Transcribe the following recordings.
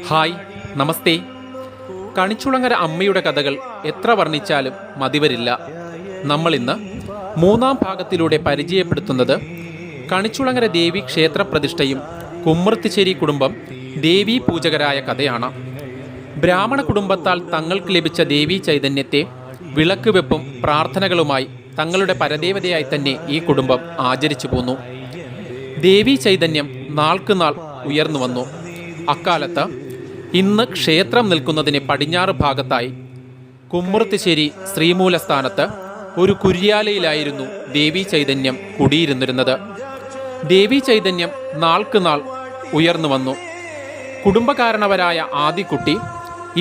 Hi, നമസ്തേ. കണിച്ചുളങ്ങര അമ്മയുടെ കഥകൾ എത്ര വർണ്ണിച്ചാലും മതിവരില്ല. നമ്മളിന്ന് മൂന്നാം ഭാഗത്തിലൂടെ പരിചയപ്പെടുത്തുന്നത് കണിച്ചുളങ്ങര ദേവി ക്ഷേത്രപ്രതിഷ്ഠയും കുമ്മൃത്തിശ്ശേരി കുടുംബം ദേവീ പൂജകരായ കഥയാണ്. ബ്രാഹ്മണ കുടുംബത്താൽ തങ്ങൾക്ക് ലഭിച്ച ദേവീ ചൈതന്യത്തെ വിളക്ക് വെപ്പും പ്രാർത്ഥനകളുമായി തങ്ങളുടെ പരദേവതയായി തന്നെ ഈ കുടുംബം ആചരിച്ചു പോന്നു. ദേവീ ചൈതന്യം നാൾക്കുനാൾ ഉയർന്നു വന്നു. അക്കാലത്ത് ഇന്ന് ക്ഷേത്രം നിൽക്കുന്നതിന് പടിഞ്ഞാറ് ഭാഗത്തായി കുമ്മൃത്തിശ്ശേരി ശ്രീമൂലസ്ഥാനത്ത് ഒരു കുര്യാലയിലായിരുന്നു ദേവീ ചൈതന്യം കുടിയിരുന്നിരുന്നത്. ദേവീ ചൈതന്യം നാൾക്കുനാൾ ഉയർന്നു വന്നു. കുടുംബകാരണവരായ ആദിക്കുട്ടി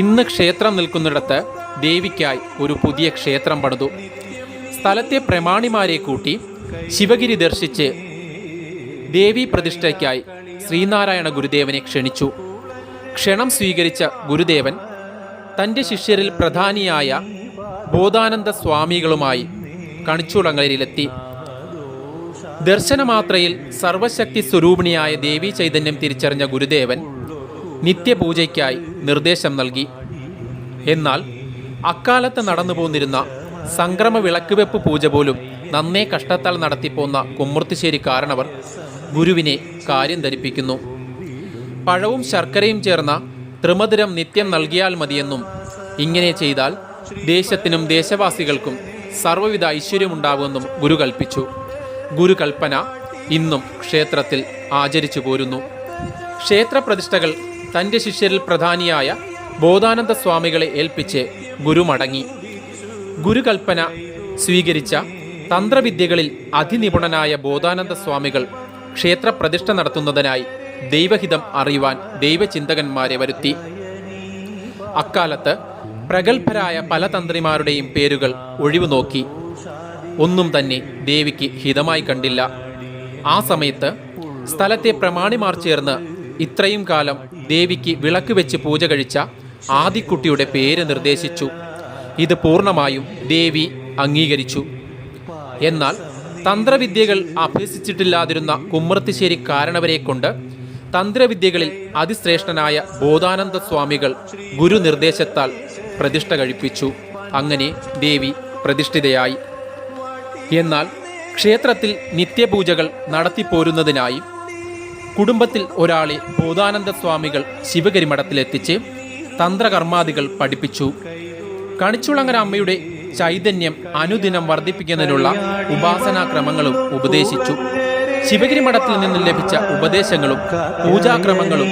ഇന്ന് ക്ഷേത്രം നിൽക്കുന്നിടത്ത് ദേവിക്കായി ഒരു പുതിയ ക്ഷേത്രം പണിതു. സ്ഥലത്തെ പ്രമാണിമാരെ കൂട്ടി ശിവഗിരി ദർശിച്ച് ദേവീ പ്രതിഷ്ഠയ്ക്കായി ശ്രീനാരായണ ഗുരുദേവനെ ക്ഷണിച്ചു. ക്ഷണം സ്വീകരിച്ച ഗുരുദേവൻ തൻ്റെ ശിഷ്യരിൽ പ്രധാനിയായ ബോധാനന്ദ സ്വാമികളുമായി കണിച്ചുളങ്ങരയിലെത്തി. ദർശനമാത്രയിൽ സർവശക്തി സ്വരൂപിണിയായ ദേവീ ചൈതന്യം തിരിച്ചറിഞ്ഞ ഗുരുദേവൻ നിത്യപൂജയ്ക്കായി നിർദ്ദേശം നൽകി. എന്നാൽ അക്കാലത്ത് നടന്നു പോന്നിരുന്ന സംക്രമ വിളക്കുവെപ്പ് പൂജ പോലും നന്നേ കഷ്ടത്താൽ നടത്തിപ്പോന്ന കുമ്മൃത്തിശ്ശേരി കാരണവർ ഗുരുവിനെ കാര്യം ധരിപ്പിക്കുന്നു. പഴവും ശർക്കരയും ചേർന്ന ത്രിമധുരം നിത്യം നൽകിയാൽ മതിയെന്നും ഇങ്ങനെ ചെയ്താൽ ദേശത്തിനും ദേശവാസികൾക്കും സർവ്വവിധ ഐശ്വര്യമുണ്ടാകുമെന്നും ഗുരു കൽപ്പിച്ചു. ഗുരുകൽപ്പന ഇന്നും ക്ഷേത്രത്തിൽ ആചരിച്ചു പോരുന്നു. ക്ഷേത്രപ്രതിഷ്ഠകൾ തൻ്റെ ശിഷ്യരിൽ പ്രധാനിയായ ബോധാനന്ദ സ്വാമികളെ ഏൽപ്പിച്ച് ഗുരു മടങ്ങി. ഗുരുകൽപ്പന സ്വീകരിച്ച തന്ത്രവിദ്യകളിൽ അതിനിപുണനായ ബോധാനന്ദ സ്വാമികൾ ക്ഷേത്രപ്രതിഷ്ഠ നടത്തുന്നതിനായി ദൈവഹിതം അറിയുവാൻ ദൈവചിന്തകന്മാരെ വരുത്തി. അക്കാലത്ത് പ്രഗത്ഭരായ പല തന്ത്രിമാരുടെയും പേരുകൾ ഒഴിവു നോക്കി. ഒന്നും തന്നെ ദേവിക്ക് ഹിതമായി കണ്ടില്ല. ആ സമയത്ത് സ്ഥലത്തെ പ്രമാണിമാർ ചേർന്ന് ഇത്രയും കാലം ദേവിക്ക് വിളക്ക് വെച്ച് പൂജ കഴിച്ച ആദിക്കുട്ടിയുടെ പേര് നിർദ്ദേശിച്ചു. ഇത് പൂർണ്ണമായും ദേവി അംഗീകരിച്ചു. എന്നാൽ തന്ത്രവിദ്യകൾ അഭ്യസിച്ചിട്ടില്ലാതിരുന്ന കുമ്മൃത്തിശ്ശേരി കാരണവരെ കൊണ്ട് തന്ത്രവിദ്യകളിൽ അതിശ്രേഷ്ഠനായ ബോധാനന്ദ സ്വാമികൾ ഗുരു നിർദ്ദേശത്താൽ പ്രതിഷ്ഠ കഴിപ്പിച്ചു. അങ്ങനെ ദേവി പ്രതിഷ്ഠിതയായി. എന്നാൽ ക്ഷേത്രത്തിൽ നിത്യപൂജകൾ നടത്തിപ്പോരുന്നതിനായി കുടുംബത്തിൽ ഒരാളെ ബോധാനന്ദ സ്വാമികൾ ശിവഗിരി മഠത്തിലെത്തിച്ച് തന്ത്രകർമാദികൾ പഠിപ്പിച്ചു. കണിച്ചുളങ്ങര അമ്മയുടെ ചൈതന്യം അനുദിനം വർദ്ധിപ്പിക്കുന്നതിനുള്ള ഉപാസനാക്രമങ്ങളും ഉപദേശിച്ചു. ശിവഗിരി മഠത്തിൽ നിന്നും ലഭിച്ച ഉപദേശങ്ങളും പൂജാക്രമങ്ങളും